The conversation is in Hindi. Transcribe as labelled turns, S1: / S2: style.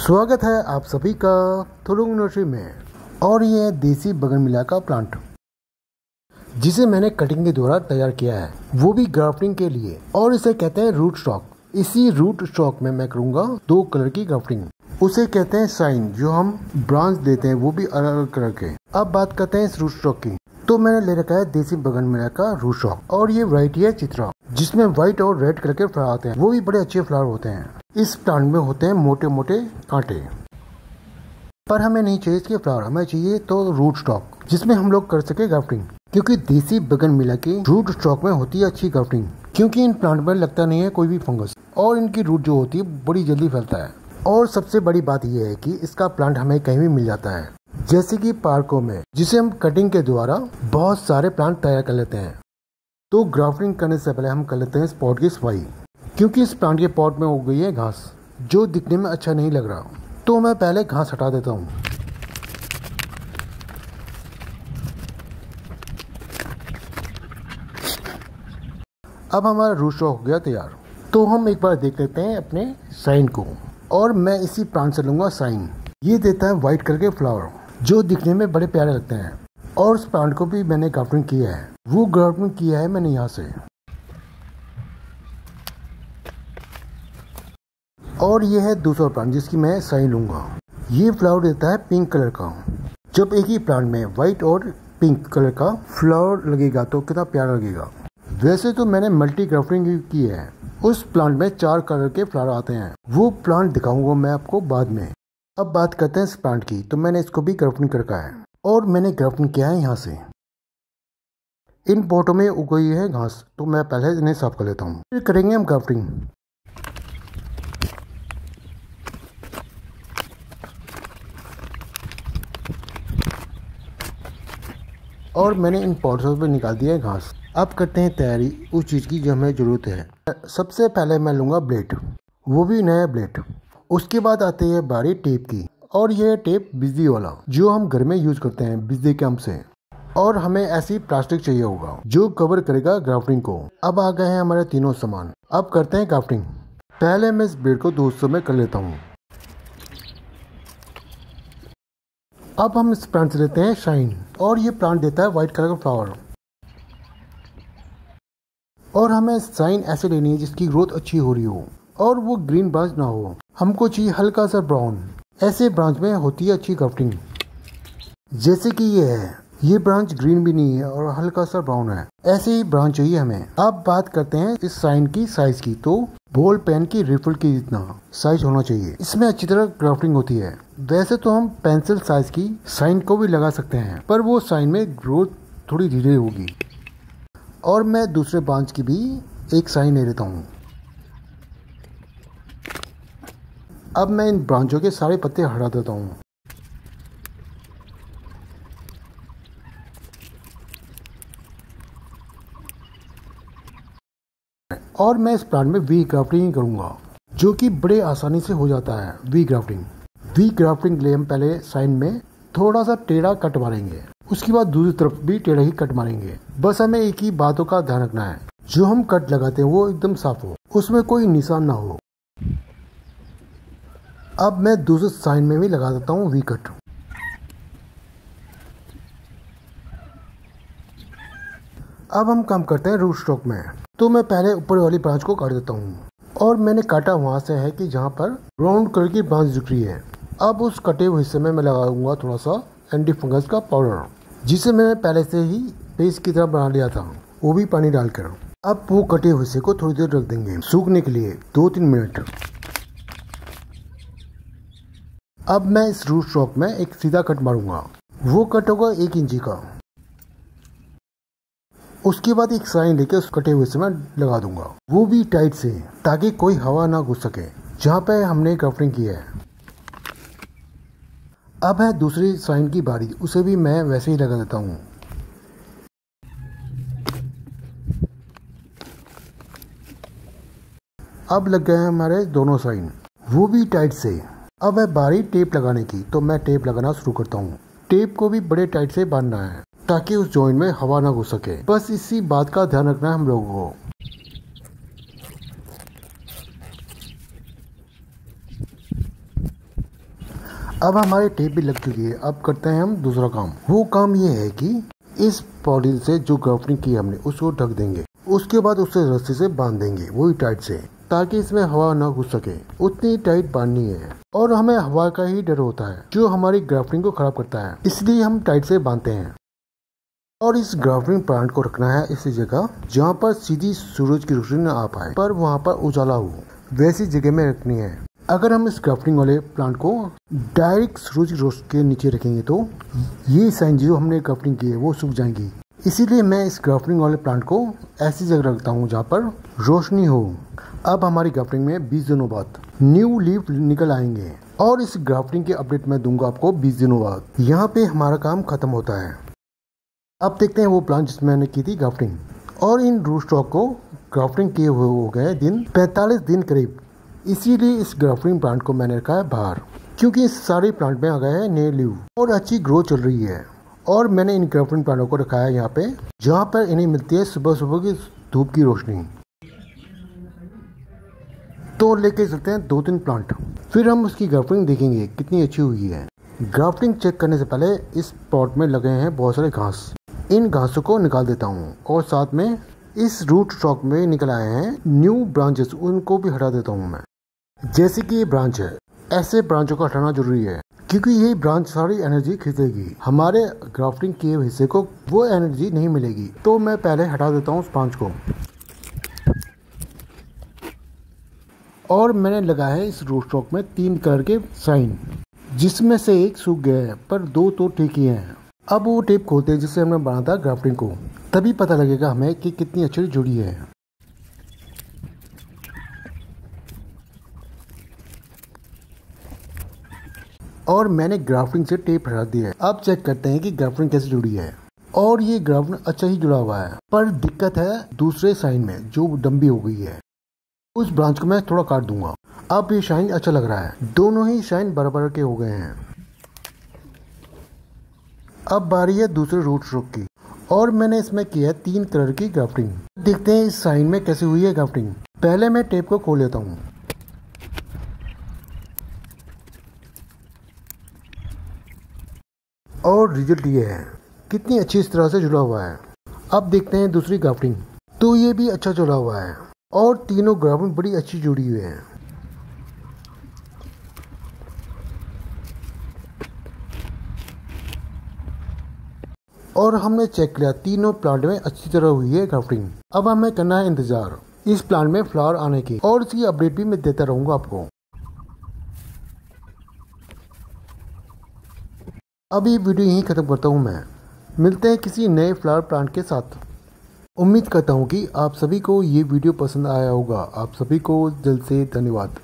S1: स्वागत है आप सभी का थुलुंग नर्सरी में। और ये है देसी बगनविला का प्लांट जिसे मैंने कटिंग के द्वारा तैयार किया है, वो भी ग्राफ्टिंग के लिए। और इसे कहते हैं रूट स्टॉक। इसी रूट स्टॉक में मैं करूँगा 2 कलर की ग्राफ्टिंग। उसे कहते हैं साइन। जो हम ब्रांच देते हैं वो भी अलग अलग कलर के। अब बात करते हैं इस रूट स्टॉक की। तो मैंने ले रखा है देसी बगनविला का रूट स्टॉक और ये वैरायटी है चित्रा, जिसमें व्हाइट और रेड कलर के फ्लावर आते हैं। वो भी बड़े अच्छे फ्लावर होते हैं। इस प्लांट में होते हैं मोटे मोटे कांटे, पर हमें नहीं चाहिए इसके फ्लावर, हमें चाहिए तो रूट स्टॉक जिसमें हम लोग कर सके ग्राफ्टिंग। क्योंकि देसी बगनविला की रूट स्टॉक में होती है अच्छी ग्राफ्टिंग, क्योंकि इन प्लांट में लगता नहीं है कोई भी फंगस और इनकी रूट जो होती है बड़ी जल्दी फैलता है। और सबसे बड़ी बात यह है कि इसका प्लांट हमें कहीं भी मिल जाता है, जैसे कि पार्कों में, जिसे हम कटिंग के द्वारा बहुत सारे प्लांट तैयार कर लेते हैं। तो ग्राफ्टिंग करने से पहले हम कर लेते हैं इस पॉट की सफाई, क्योंकि इस प्लांट के पॉट में हो गई है घास जो दिखने में अच्छा नहीं लग रहा। तो मैं पहले घास हटा देता हूँ। अब हमारा रूट स्टॉक हो गया तैयार। तो हम एक बार देख लेते हैं अपने साइन को। और मैं इसी प्लांट से लूँगा साइन। ये देता है वाइट कलर के फ्लावर जो दिखने में बड़े प्यारे लगते हैं। और उस प्लांट को भी मैंने ग्राफ्टिंग किया है, वो ग्राफ्टिंग किया है मैंने यहाँ से। और ये है दूसरा प्लांट जिसकी मैं साइन लूँगा। ये फ्लावर देता है पिंक कलर का। जब एक ही प्लांट में वाइट और पिंक कलर का फ्लावर लगेगा तो कितना प्यारा लगेगा। वैसे तो मैंने मल्टी ग्राफ्टिंग की है। उस प्लांट में 4 कलर के फ्लावर आते हैं। वो प्लांट दिखाऊंगा मैं आपको बाद में। अब बात करते हैं इस प्लांट की। तो मैंने इसको भी ग्राफ्टिंग कर रखा है और मैंने ग्राफ्टिंग किया है यहाँ से। इन पोटों में उग गई है घास, तो मैं पहले इन्हें साफ कर लेता हूँ, फिर करेंगे हम ग्राफ्टिंग। और मैंने इन पॉट्स पे निकाल दिया है घास। अब करते हैं तैयारी उस चीज़ की जो हमें ज़रूरत है। सबसे पहले मैं लूँगा ब्लेड, वो भी नया ब्लेड। उसके बाद आती है बारी टेप की। और यह टेप बिजली वाला जो हम घर में यूज़ करते हैं बिजली के से। और हमें ऐसी प्लास्टिक चाहिए होगा जो कवर करेगा ग्राफ्टिंग को। अब आ गए हैं हमारे तीनों सामान। अब करते हैं ग्राफ्टिंग। पहले मैं इस ब्लेड को 2 हिस्सों में कर लेता हूँ। अब हम इस प्लांट से लेते हैं शाइन। और ये प्लांट देता है व्हाइट कलर का फ्लावर। और हमें साइन ऐसे लेनी है जिसकी ग्रोथ अच्छी हो रही हो और वो ग्रीन ब्रांच ना हो। हमको चाहिए हल्का सा ब्राउन। ऐसे ब्रांच में होती है अच्छी ग्राफ्टिंग, जैसे कि ये है। ये ब्रांच ग्रीन भी नहीं है और हल्का सा ब्राउन है। ऐसे ही ब्रांच चाहिए हमें। अब बात करते हैं इस साइन की साइज की। तो बॉल पेन की रिफिल की जितना साइज होना चाहिए। इसमें अच्छी तरह ग्राफ्टिंग होती है। वैसे तो हम पेंसिल साइज की साइन को भी लगा सकते हैं, पर वो साइन में ग्रोथ थोड़ी धीरे होगी। और मैं दूसरे ब्रांच की भी एक साइन ले लेता हूँ। अब मैं इन ब्रांचों के सारे पत्ते हटा देता हूँ। और मैं इस प्लांट में वी ग्राफ्टिंग ही करूँगा, जो कि बड़े आसानी से हो जाता है। वी ग्राफ्टिंग के लिए हम पहले साइन में थोड़ा सा टेढ़ा कट मारेंगे, उसके बाद दूसरी तरफ भी टेढ़ा ही कट मारेंगे। बस हमें एक ही बातों का ध्यान रखना है, जो हम कट लगाते हैं वो एकदम साफ हो, उसमें कोई निशान ना हो। अब मैं दूसरे साइन में भी लगा देता हूँ वी कट। अब हम काम करते हैं रूट स्टॉक में। तो मैं पहले ऊपर वाली ब्रांच को काट देता हूँ। और मैंने काटा वहां से है कि जहाँ पर राउंड कलर की ब्रांच दिख रही है। अब उस कटे हुए हिस्से में मैं लगाऊंगा थोड़ा सा एंटी फंगस का पाउडर, जिसे मैंने पहले से ही पेस्ट की तरह बना लिया था, वो भी पानी डालकर। अब वो कटे हुए हिस्से को थोड़ी देर रख देंगे सूखने के लिए, 2-3 मिनट। अब मैं इस रूट स्टॉक में एक सीधा कट मारूंगा। वो कट होगा 1 इंची का। उसके बाद एक साइन लेके उस कटे हुए हिस्से में लगा दूंगा, वो भी टाइट से, ताकि कोई हवा ना घुस सके जहाँ पे हमने ग्राफ्टिंग की है। अब है दूसरी साइन की बारी, उसे भी मैं वैसे ही लगा देता हूँ। अब लग गए हैं हमारे दोनों साइन, वो भी टाइट से। अब है बारी टेप लगाने की। तो मैं टेप लगाना शुरू करता हूँ। टेप को भी बड़े टाइट से बांधना है ताकि उस जॉइंट में हवा ना घुस सके। बस इसी बात का ध्यान रखना है हम लोगों को। अब हमारी टेप भी लग चुकी है। अब करते हैं हम दूसरा काम। वो काम ये है कि इस पॉलीथीन से जो ग्राफ्टिंग की हमने उसको ढक देंगे। उसके बाद उसे रस्सी से बांध देंगे, वही टाइट से, ताकि इसमें हवा ना घुस सके। उतनी टाइट बांधनी है। और हमें हवा का ही डर होता है जो हमारी ग्राफ्टिंग को खराब करता है, इसलिए हम टाइट से बांधते हैं। और इस ग्राफ्टिंग प्लांट को रखना है ऐसी जगह जहाँ पर सीधी सूरज की रोशनी न आ पाए, पर वहाँ पर उजाला हो, वैसी जगह में रखनी है। अगर हम इस ग्राफ्टिंग वाले प्लांट को डायरेक्ट सूरज की रोशनी के नीचे रखेंगे तो ये साइन जो हमने ग्राफ्टिंग की है वो सूख जाएंगी। इसीलिए मैं इस ग्राफ्टिंग वाले प्लांट को ऐसी जगह रखता हूँ जहाँ पर रोशनी हो। अब हमारी ग्राफ्टिंग में 20 दिनों बाद न्यू लीफ निकल आएंगे और इस ग्राफ्टिंग की अपडेट मैं दूंगा आपको 20 दिनों बाद। यहाँ पे हमारा काम खत्म होता है। अब देखते हैं वो प्लांट जिसमें मैंने की थी ग्राफ्टिंग। और इन रूट स्टॉक को ग्राफ्टिंग किए हुए हो गए दिन 45 दिन करीब। इसीलिए इस ग्राफ्टिंग प्लांट को मैंने रखा है बाहर, क्योंकि इस सारे प्लांट में आ गए हैं नए लीव और अच्छी ग्रोथ चल रही है। और मैंने इन ग्राफ्टिंग प्लांटों को रखा है यहाँ पे, जहाँ पर इन्हें मिलती है सुबह सुबह की धूप की रोशनी। तो लेके चलते हैं 2-3 प्लांट, फिर हम उसकी ग्राफ्टिंग देखेंगे कितनी अच्छी हुई है। ग्राफ्टिंग चेक करने से पहले इस पॉट में लगे हैं बहुत सारे घास। इन घासों को निकाल देता हूँ और साथ में इस रूट स्टॉक में निकल आए हैं न्यू ब्रांचेस, उनको भी हटा देता हूँ मैं। जैसे कि ये ब्रांच है, ऐसे ब्रांचों को हटाना जरूरी है, क्योंकि ये ब्रांच सारी एनर्जी खींचेगी। हमारे ग्राफ्टिंग किए हिस्से को वो एनर्जी नहीं मिलेगी। तो मैं पहले हटा देता हूँ उस ब्रांच को। और मैंने लगाया है इस रूट स्टॉक में 3 कलर के साइन, जिसमें से एक सूख गया है पर 2 तो ठीक ही हैं। अब वो टेप खोलते हैं जिससे हमने बनाया था ग्राफ्टिंग को, तभी पता लगेगा हमें कि कितनी अच्छी जुड़ी है। और मैंने ग्राफ्टिंग से टेप हटा दी है। अब चेक करते हैं कि ग्राफ्टिंग कैसे जुड़ी है। और ये ग्राफ्टिंग अच्छा ही जुड़ा हुआ है, पर दिक्कत है दूसरे साइन में जो लंबी हो गई है। उस ब्रांच को मैं थोड़ा काट दूंगा। अब ये शाइन अच्छा लग रहा है, दोनों ही शाइन बराबर के हो गए हैं। अब बारी है दूसरे रूट स्ट्रोक की, और मैंने इसमें किया है 3 कलर की ग्राफ्टिंग। देखते हैं इस साइन में कैसे हुई है ग्राफ्टिंग। पहले मैं टेप को खोल लेता हूँ। और रिजल्ट ये है, कितनी अच्छी इस तरह से जुड़ा हुआ है। अब देखते हैं दूसरी ग्राफ्टिंग, तो ये भी अच्छा जुड़ा हुआ है और तीनों ग्राफ्टिंग बड़ी अच्छी जुड़ी हुई है। और हमने चेक किया तीनों प्लांट में अच्छी तरह हुई है ग्राफ्टिंग। अब हमें करना है इंतजार इस प्लांट में फ्लावर आने की, और इसकी अपडेट भी मैं देता रहूंगा आपको। अब ये वीडियो यहीं खत्म करता हूँ मैं। मिलते हैं किसी नए फ्लावर प्लांट के साथ। उम्मीद करता हूँ कि आप सभी को ये वीडियो पसंद आया होगा। आप सभी को दिल से धन्यवाद।